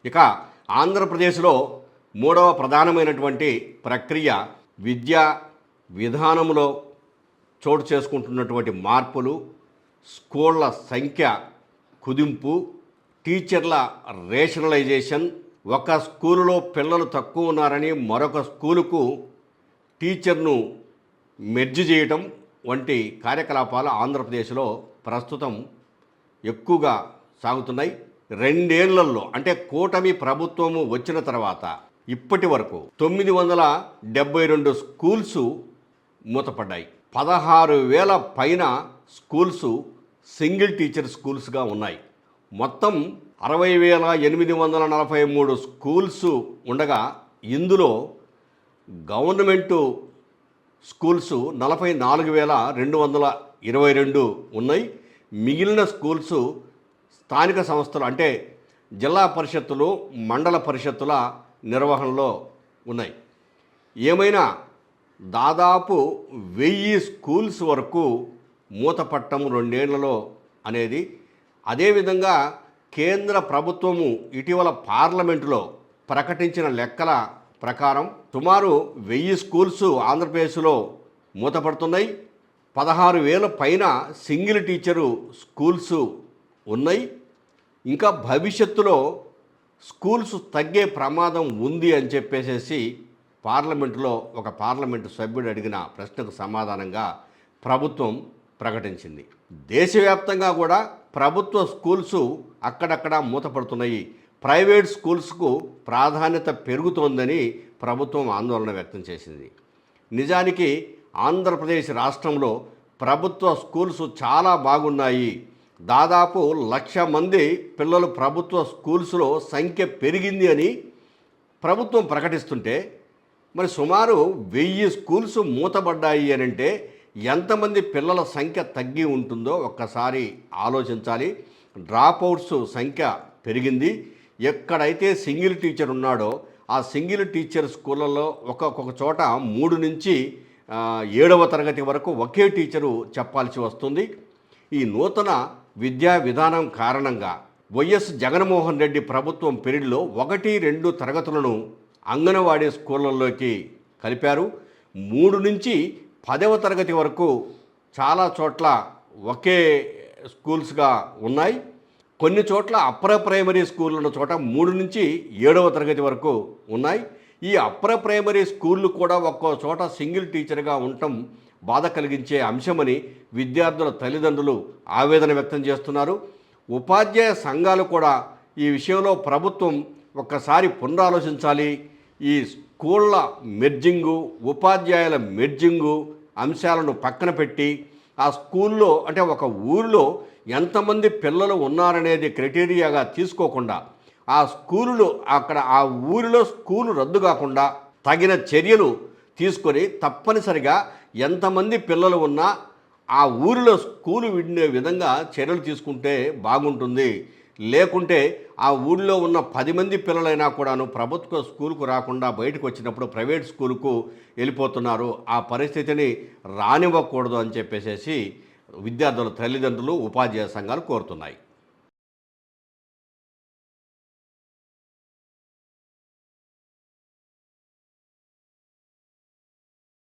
ఇక ఆంధ్రప్రదేశ్లో మూడవ ప్రధానమైనటువంటి ప్రక్రియ విద్యా విధానంలో చోటు చేసుకుంటున్నటువంటి మార్పులు, స్కూళ్ళ సంఖ్య కుదింపు, టీచర్ల రేషనలైజేషన్, ఒక స్కూలులో పిల్లలు తక్కువ ఉన్నారని మరొక స్కూలుకు టీచర్ను మెర్జ్ చేయటం వంటి కార్యకలాపాలు ఆంధ్రప్రదేశ్లో ప్రస్తుతం ఎక్కువగా సాగుతున్నాయి. 2 ఏళ్లలో అంటే కూటమి ప్రభుత్వము వచ్చిన తర్వాత ఇప్పటి వరకు 972 స్కూల్స్ మూతపడ్డాయి. 16,000 పైన స్కూల్స్ సింగిల్ టీచర్ స్కూల్స్గా ఉన్నాయి. మొత్తం 60,843 స్కూల్స్ ఉండగా ఇందులో గవర్నమెంటు స్కూల్స్ 44,222 ఉన్నాయి. మిగిలిన స్కూల్స్ స్థానిక సంస్థలు అంటే జిల్లా పరిషత్తులు, మండల పరిషత్తుల నిర్వహణలో ఉన్నాయి. ఏమైనా దాదాపు 1000 స్కూల్స్ వరకు మూతపట్టం 2 ఏళ్లలో అనేది. అదేవిధంగా కేంద్ర ప్రభుత్వము ఇటీవల పార్లమెంటులో ప్రకటించిన లెక్కల ప్రకారం సుమారు 1000 స్కూల్స్ ఆంధ్రప్రదేశ్లో మూతపడుతున్నాయి. 16,000 పైన సింగిల్ టీచరు స్కూల్స్ ఉన్నాయి. ఇంకా భవిష్యత్తులో స్కూల్స్ తగ్గే ప్రమాదం ఉంది అని చెప్పేసి పార్లమెంటులో ఒక పార్లమెంటు సభ్యుడు అడిగిన ప్రశ్నకు సమాధానంగా ప్రభుత్వం ప్రకటించింది. దేశవ్యాప్తంగా కూడా ప్రభుత్వ స్కూల్స్ అక్కడక్కడ మూతపడుతున్నాయి. ప్రైవేట్ స్కూల్స్కు ప్రాధాన్యత పెరుగుతోందని ప్రభుత్వం ఆందోళన వ్యక్తం చేసింది. నిజానికి ఆంధ్రప్రదేశ్ రాష్ట్రంలో ప్రభుత్వ స్కూల్స్ చాలా బాగున్నాయి. దాదాపు 1,00,000 మంది పిల్లలు ప్రభుత్వ స్కూల్స్లో సంఖ్య పెరిగింది అని ప్రభుత్వం ప్రకటిస్తుంటే మరి సుమారు 1000 స్కూల్స్ మూతబడ్డాయి అని అంటే ఎంతమంది పిల్లల సంఖ్య తగ్గి ఉంటుందో ఒక్కసారి ఆలోచించాలి. డ్రాప్అవుట్స్ సంఖ్య పెరిగింది. ఎక్కడైతే సింగిల్ టీచర్ ఉన్నాడో ఆ సింగిల్ టీచర్ స్కూళ్ళల్లో ఒక్కొక్క చోట 3 నుంచి 7వ తరగతి వరకు ఒకే టీచరు చెప్పాల్సి వస్తుంది. ఈ నూతన విద్యా విధానం కారణంగా వైఎస్ జగన్మోహన్ రెడ్డి ప్రభుత్వం పీరియడ్లో 1, 2 తరగతులను అంగన్వాడీ స్కూళ్ళల్లోకి కలిపారు. 3 నుంచి 10వ తరగతి వరకు చాలా చోట్ల ఒకే స్కూల్స్గా ఉన్నాయి. కొన్ని చోట్ల అప్పర్ ప్రైమరీ స్కూల్ ఉన్న చోట 3 నుంచి 7వ తరగతి వరకు ఉన్నాయి. ఈ అప్పర్ ప్రైమరీ స్కూళ్ళు కూడా ఒక్కో చోట సింగిల్ టీచర్గా ఉండటం బాధ కలిగించే అంశమని విద్యార్థుల తల్లిదండ్రులు ఆవేదన వ్యక్తం చేస్తున్నారు. ఉపాధ్యాయ సంఘాలు కూడా ఈ విషయంలో ప్రభుత్వం ఒక్కసారి పునరాలోచించాలి. ఈ స్కూళ్ళ మెర్జింగు, ఉపాధ్యాయుల మెర్జింగు అంశాలను పక్కన పెట్టి ఆ స్కూల్లో అంటే ఒక ఊరిలో ఎంతమంది పిల్లలు ఉన్నారనేది క్రైటీరియాగా తీసుకోకుండా ఆ స్కూలులో అక్కడ ఆ ఊరిలో స్కూలు రద్దు కాకుండా తగిన చర్యలు తీసుకొని తప్పనిసరిగా ఎంతమంది పిల్లలు ఉన్నా ఆ ఊరిలో స్కూలు విడినే విధంగా చర్యలు తీసుకుంటే బాగుంటుంది. లేకుంటే ఆ ఊళ్ళో ఉన్న 10 మంది పిల్లలైనా కూడాను ప్రభుత్వ స్కూలుకు రాకుండా బయటకు వచ్చినప్పుడు ప్రైవేట్ స్కూలుకు వెళ్ళిపోతున్నారు. ఆ పరిస్థితిని రానివ్వకూడదు అని చెప్పేసి విద్యార్థుల తల్లిదండ్రులు, ఉపాధ్యాయ సంఘాలు కోరుతున్నాయి.